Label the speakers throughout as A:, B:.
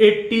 A: $80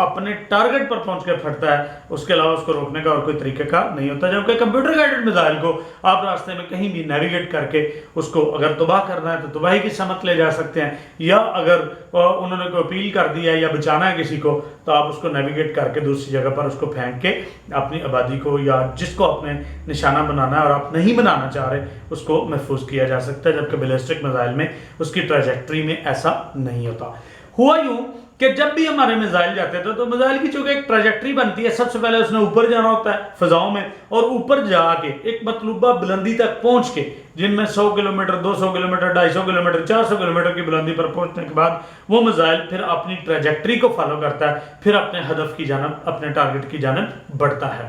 A: اپنے ٹارگٹ پر پہنچ کے پھٹتا ہے، اس کے علاوہ اس کو روکنے کا اور کوئی طریقہ کار نہیں ہوتا. جبکہ کمپیوٹر گائیڈڈ میزائل کو آپ راستے میں کہیں بھی نیویگیٹ کر کے اس کو اگر تباہ کرنا ہے تو تباہی کی سمت لے جا سکتے ہیں، یا اگر انہوں نے کوئی اپیل کر دیا ہے یا بچانا ہے کسی کو تو آپ اس کو نیویگیٹ کر کے دوسری جگہ پر اس کو پھینک کے اپنی آبادی کو یا جس کو اپنے نشانہ بنانا ہے اور آپ نہیں بنانا چاہ رہے اس کو محفوظ کیا جا سکتا ہے. جبکہ بیلسٹک میزائل میں اس کی ٹریجیکٹری میں ایسا نہیں ہوتا. ہوا یوں کہ جب بھی ہمارے میزائل جاتے تھے تو میزائل کی چونکہ ایک ٹریجیکٹری بنتی ہے، سب سے پہلے اس نے اوپر جانا ہوتا ہے فضاؤں میں، اور اوپر جا کے ایک مطلوبہ بلندی تک پہنچ کے، جن میں 100 کلومیٹر 200 کلومیٹر 250 کلومیٹر 400 کلومیٹر کی بلندی پر پہنچنے کے بعد وہ میزائل پھر اپنی ٹریجیکٹری کو فالو کرتا ہے، پھر اپنے ہدف کی جانب، اپنے ٹارگٹ کی جانب بڑھتا ہے.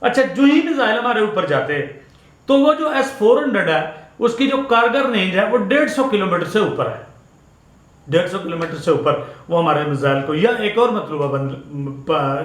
A: اچھا، جو ہی میزائل ہمارے اوپر جاتے تو وہ جو S-400 ہے اس کی جو کارگر رینج ہے وہ 150 کلومیٹر سے اوپر ہے. 150 کلومیٹر سے اوپر وہ ہمارے میزائل کو یا ایک اور مطلوبہ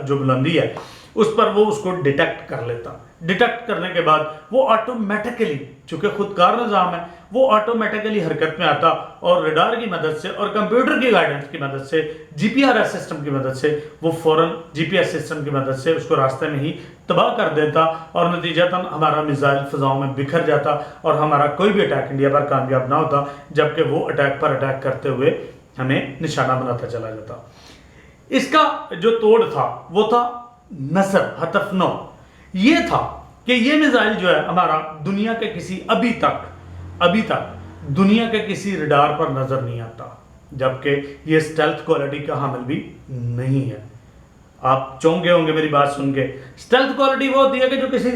A: جو بلندی ہے اس پر وہ اس کو ڈیٹیکٹ کر لیتا. ڈیٹیکٹ کرنے کے بعد وہ آٹومیٹیکلی، چونکہ خودکار نظام ہے، وہ آٹومیٹیکلی حرکت میں آتا اور ریڈار کی مدد سے اور کمپیوٹر کی گائیڈنس کی مدد سے، GPS سسٹم کی مدد سے وہ فوراً GPS سسٹم کی مدد سے اس کو راستے میں ہی تباہ کر دیتا، اور نتیجتاً ہمارا میزائل فضاؤں میں بکھر جاتا اور ہمارا کوئی بھی اٹیک انڈیا پر کامیاب نہ ہوتا، جبکہ وہ اٹیک پر اٹیک کرتے ہوئے ہمیں نشانہ بناتا چلا جاتا. اس کا جو توڑ تھا وہ تھا نصر ہدف 9. یہ تھا کہ یہ میزائل جو ہے ہمارا دنیا کے کسی ابھی تک دنیا کے کسی ریڈار پر نظر نہیں آتا، جبکہ یہ سٹیلتھ کوالٹی کا حامل بھی نہیں ہے. آپ چونکے ہوں گے میری بات سن کے. سٹیلتھ کوالٹی وہ ہوتی ہے کہ جو کسی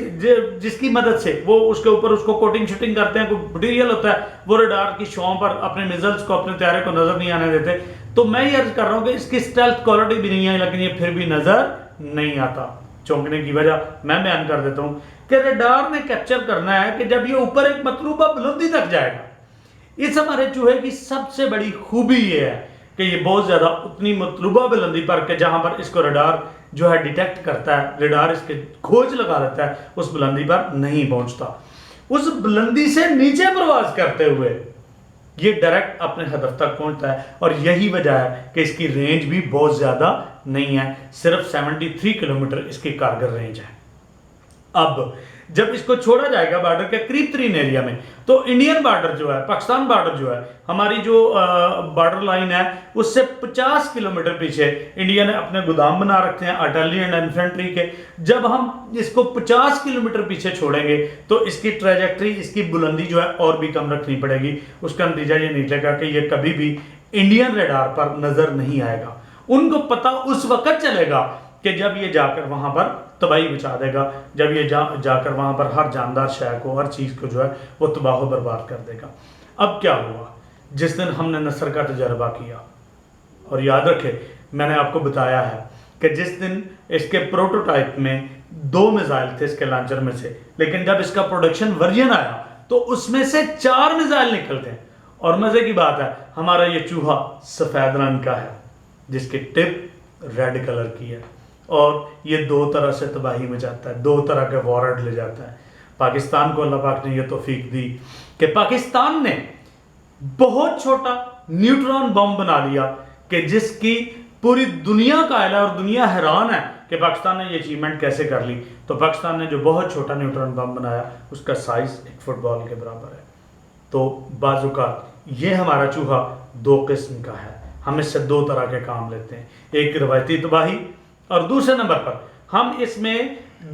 A: جس کی مدد سے وہ اس کے اوپر اس کو کوٹنگ شوٹنگ کرتے ہیں، کوئی مٹیریل ہوتا ہے، وہ ریڈار کی شوؤں پر اپنے میزلز کو، اپنے طیارے کو نظر نہیں آنے دیتے. تو میں یہ عرض کر رہا ہوں کہ اس کی سٹیلتھ کوالٹی بھی نہیں ہے، لیکن یہ پھر بھی نظر نہیں آتا. چونکنے کی وجہ میں بیان کر دیتا ہوں کہ ریڈار نے کیپچر کرنا ہے کہ جب یہ اوپر ایک مطلوبہ بلندی تک جائے گا. اس ہمارے چوہے کی سب سے بڑی خوبی یہ ہے کہ یہ بہت زیادہ اتنی مطلوبہ بلندی پر کہ جہاں پر اس کو ریڈار جو ہے ڈیٹیکٹ کرتا ہے، ریڈار اس کے کھوج لگا لیتا ہے، اس بلندی پر نہیں پہنچتا. اس بلندی سے نیچے پرواز کرتے ہوئے یہ ڈائریکٹ اپنے ہدف تک پہنچتا ہے، اور یہی وجہ ہے کہ اس کی رینج بھی بہت زیادہ نہیں ہے، صرف 73 کلومیٹر اس کی کارگر رینج ہے. اب جب اس کو چھوڑا جائے گا بارڈر کے قریب ترین ایریا میں تو انڈین بارڈر جو ہے، پاکستان بارڈر جو ہے، ہماری جو بارڈر لائن ہے اس سے 50 کلومیٹر پیچھے انڈیا نے اپنے گودام بنا رکھتے ہیں آرٹلری اینڈ انفینٹری کے. جب ہم اس کو 50 کلومیٹر پیچھے چھوڑیں گے تو اس کی ٹریجیکٹری، اس کی بلندی جو ہے اور بھی کم رکھنی پڑے گی. اس کا نتیجہ یہ نکلے گا کہ یہ کبھی بھی انڈین ریڈار پر نظر نہیں آئے گا. ان کو پتہ اس وقت چلے گا کہ جب یہ جا کر وہاں پر تباہی مچا دے گا، جب یہ جا کر وہاں پر ہر جاندار شے کو، ہر چیز کو جو ہے وہ تباہ و برباد کر دے گا. اب کیا ہوا جس دن ہم نے نصر کا تجربہ کیا، اور یاد رکھے میں نے آپ کو بتایا ہے کہ جس دن اس کے پروٹوٹائپ میں 2 میزائل تھے اس کے لانچر میں سے، لیکن جب اس کا پروڈکشن ورژن آیا تو اس میں سے 4 میزائل نکلتے ہیں. اور مزے کی بات ہے ہمارا یہ چوہا سفید رنگ کا ہے جس کی ٹپ ریڈ کلر کی ہے، اور یہ 2 طرح سے تباہی میں جاتا ہے، 2 طرح کے وارڈ لے جاتا ہے. پاکستان کو اللہ پاک نے یہ توفیق دی کہ پاکستان نے بہت چھوٹا نیوٹران بم بنا لیا کہ جس کی پوری دنیا قائل ہے اور دنیا حیران ہے کہ پاکستان نے یہ اچیومنٹ کیسے کر لی. تو پاکستان نے جو بہت چھوٹا نیوٹران بم بنایا اس کا سائز ایک فٹ بال کے برابر ہے. تو بعض اوقات یہ ہمارا چوہا 2 قسم کا ہے. ہم اس سے 2 طرح کے کام لیتے ہیں، ایک روایتی تباہی، اور دوسرے نمبر پر ہم اس میں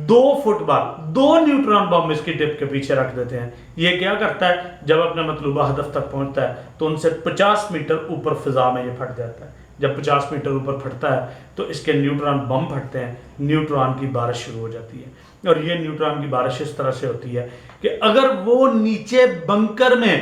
A: 2 فٹ بال، 2 نیوٹران بم اس کی ٹپ کے پیچھے رکھ دیتے ہیں. یہ کیا کرتا ہے جب اپنے مطلوبہ ہدف تک پہنچتا ہے تو ان سے 50 میٹر اوپر فضا میں یہ پھٹ جاتا ہے. جب 50 میٹر اوپر پھٹتا ہے تو اس کے نیوٹران بم پھٹتے ہیں، نیوٹران کی بارش شروع ہو جاتی ہے. اور یہ نیوٹران کی بارش اس طرح سے ہوتی ہے کہ اگر وہ نیچے بنکر میں،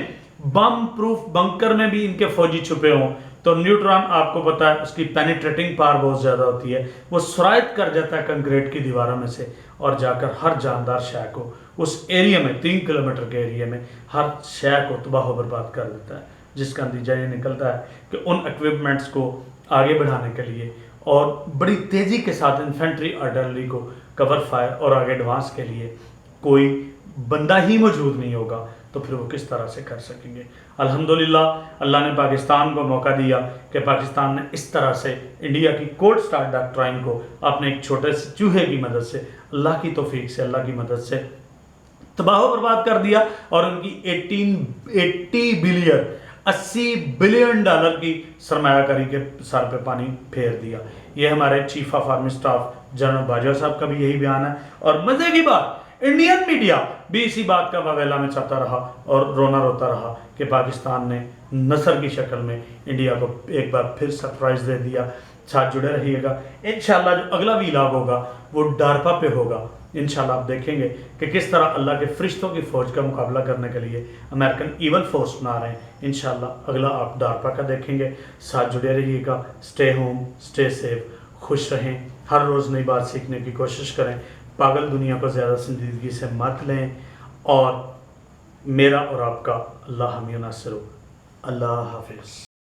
A: بم پروف بنکر میں بھی ان کے فوجی چھپے ہوں تو نیوٹران آپ کو پتا ہے اس کی پینیٹریٹنگ پاور بہت زیادہ ہوتی ہے، وہ سرایت کر جاتا ہے کنکریٹ کی دیواروں میں سے اور جا کر ہر جاندار شے کو اس ایریا میں، 3 کلومیٹر کے ایریا میں ہر شے کو تباہ و برباد کر دیتا ہے. جس کا نتیجہ یہ نکلتا ہے کہ ان ایکوپمنٹس کو آگے بڑھانے کے لیے اور بڑی تیزی کے ساتھ انفینٹری آرٹلری کو کور فائر اور آگے ایڈوانس کے لیے کوئی بندہ ہی موجود نہیں ہوگا. تو پھر وہ کس طرح سے کر سکیں گے. الحمدللہ اللہ نے پاکستان کو موقع دیا کہ پاکستان نے اس طرح سے انڈیا کی کولڈ سٹار ڈاکٹرائن کو اپنے ایک چھوٹے سے چوہے کی مدد سے اللہ کی توفیق سے اللہ کی مدد سے تباہ و برباد کر دیا اور ان کی 80 بلین ڈالر کی سرمایہ کاری کے سر پہ پانی پھیر دیا. یہ ہمارے chief of army staff general Bajwa صاحب کا بھی یہی بیان ہے. اور مزے کی بات انڈین میڈیا بھی اسی بات کا واویلا میں چاہتا رہا اور رونا روتا رہا کہ پاکستان نے نصر کی شکل میں انڈیا کو ایک بار پھر سرپرائز دے دیا. ساتھ جڑے رہیے گا. انشاءاللہ جو اگلا ویلاگ ہوگا وہ ڈارپا پہ ہوگا. انشاءاللہ آپ دیکھیں گے کہ کس طرح اللہ کے فرشتوں کی فوج کا مقابلہ کرنے کے لیے امریکن ایون فورس بنا رہے ہیں. انشاءاللہ اگلا آپ ڈارپا کا دیکھیں گے. ساتھ جڑے رہیے گا. اسٹے ہوم، اسٹے سیف، خوش رہیں. ہر روز نئی بات سیکھنے کی کوشش کریں. پاگل دنیا کو زیادہ سنجیدگی سے مت لیں. اور میرا اور آپ کا اللہ حامی و ناصر ہو. اللہ حافظ.